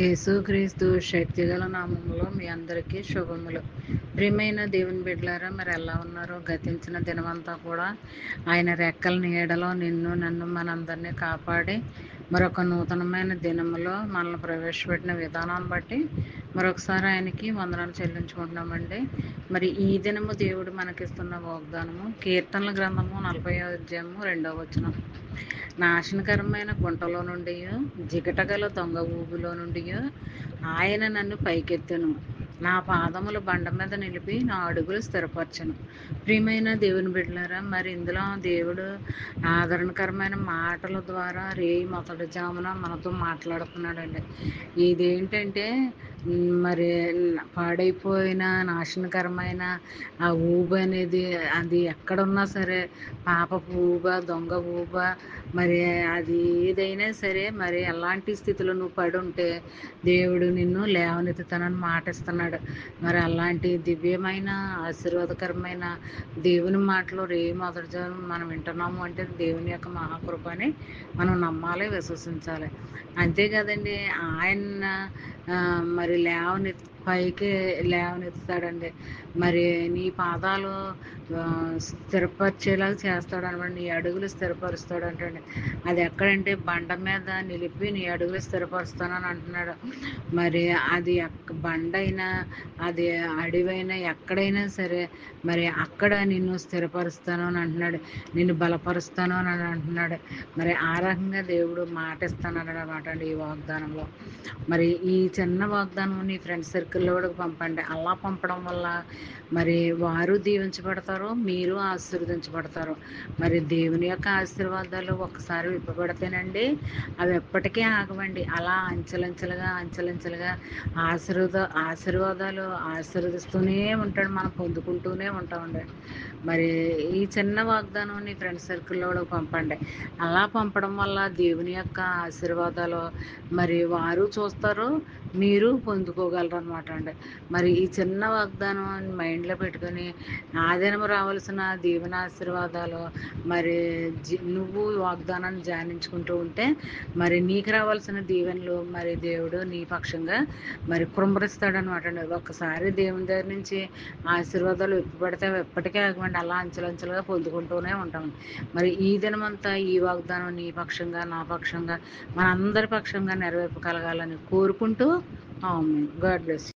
యేసుక్రీస్తు శక్తిగల నామములో మీ అందరికీ శుభములు. ప్రియమైన దేవుని బిడ్డలారా, మరి ఎలా ఉన్నారో? గతించిన దినమంతా కూడా ఆయన రెక్కల నీడలో నన్ను మనందరినీ కాపాడి మరొక నూతనమైన దినములో మనల్ని ప్రవేశపెట్టిన విధానాన్ని బట్టి మరొకసారి ఆయనకి వందనాలు చెల్లించుకుంటున్నామండి. మరి ఈ దినము దేవుడు మనకిస్తున్న వాగ్దానము కీర్తనల గ్రంథము 40వ అధ్యాయము 2వ వచనం. నాశనకరమైన గుంటలో నుండి, జిగటగల దొంగ ఊబిలో నుండి ఆయన నన్ను పైకెత్తెను. నా పాదములు బండ మీద నిలిపి నా అడుగులు స్థిరపరచను. ప్రియమైన దేవుని బిడ్డలారా, మరి ఇందులో దేవుడు ఆదరణకరమైన మాటల ద్వారా మొదటి జామున మనతో మాట్లాడుతున్నాడండి. ఇదేంటంటే మరి పాడైపోయిన నాశనకరమైన ఆ ఊబ అనేది అది ఎక్కడున్నా సరే, పాపపు ఊబ, దొంగ ఊబ, మరి అది ఏదైనా సరే, మరి ఎలాంటి స్థితిలో నువ్వు పడి ఉంటే దేవుడు నిన్ను లేవనెత్తుతానని మాటిస్తున్నాడు. మరి అలాంటి దివ్యమైన ఆశీర్వాదకరమైన దేవుని మాటలు మొదటి మనం వింటున్నాము అంటే దేవుని యొక్క మహాకృపని మనం నమ్మాలి, విశ్వసించాలి. అంతే కదండి. ఆయన మరి పైకి లేవనెత్తుతాడండి. మరి నీ పాదాలు స్థిరపరిచేలాగా చేస్తాడు అనమాట. నీ అడుగులు స్థిరపరుస్తాడు అంటండి. అది ఎక్కడంటే బండ మీద నిలిపి నీ అడుగులు స్థిరపరుస్తానని అంటున్నాడు. మరి అది బండైనా, అది అడివైనా, ఎక్కడైనా సరే, మరి అక్కడ నిన్ను స్థిరపరుస్తాను అని అంటున్నాడు. నిన్ను బలపరుస్తాను అని అంటున్నాడు. మరి ఆ రకంగా దేవుడు మాట ఇస్తున్నాడు అనమాట అండి ఈ వాగ్దానంలో. మరి ఈ చిన్న వాగ్దానం నీ ఫ్రెండ్ సర్కిల్లో కూడా పంపండి. అలా పంపడం వల్ల మరి వారు దీవించబడతారు, మీరు ఆశీర్వదించబడతారు. మరి దేవుని యొక్క ఆశీర్వాదాలు ఒకసారి విప్పబడితేనండి అవి ఎప్పటికీ ఆగవండి. అలా అంచెలంచెలుగా ఆశీర్వాదాలు ఆశీర్వదిస్తూనే ఉంటాడు, మనం పొందుకుంటూనే ఉంటామండి. మరి ఈ చిన్న వాగ్దానం నీ ఫ్రెండ్ సర్కిల్లో కూడా పంపండి. అలా పంపడం వల్ల దేవుని యొక్క ఆశీర్వాదాలు మరి వారు చూస్తారు, మీరు పొందుకోగలరు అనమాట అండి. మరి ఈ చిన్న వాగ్దానం మైండ్లో పెట్టుకొని ఆ దినం రావాల్సిన దీవెన ఆశీర్వాదాలు మరి నువ్వు వాగ్దానాన్ని ధ్యానించుకుంటూ ఉంటే మరి నీకు రావాల్సిన దీవెనలు మరి దేవుడు నీ పక్షంగా మరి కుమ్మరిస్తాడనమాట అండి. ఒక్కసారి దేవుని దగ్గర నుంచి ఆశీర్వాదాలు విప్పబడితే ఎప్పటికీ ఆగమండి. అలా అంచెలంచెలుగా పొందుకుంటూనే ఉంటాం. మరి ఈ దినమంతా ఈ వాగ్దానం నీ పక్షంగా, నా పక్షంగా, మనందరి పక్షంగా నెరవేర్పు కలగాలని కోరుకుంటూ ఆమేన్. God bless you.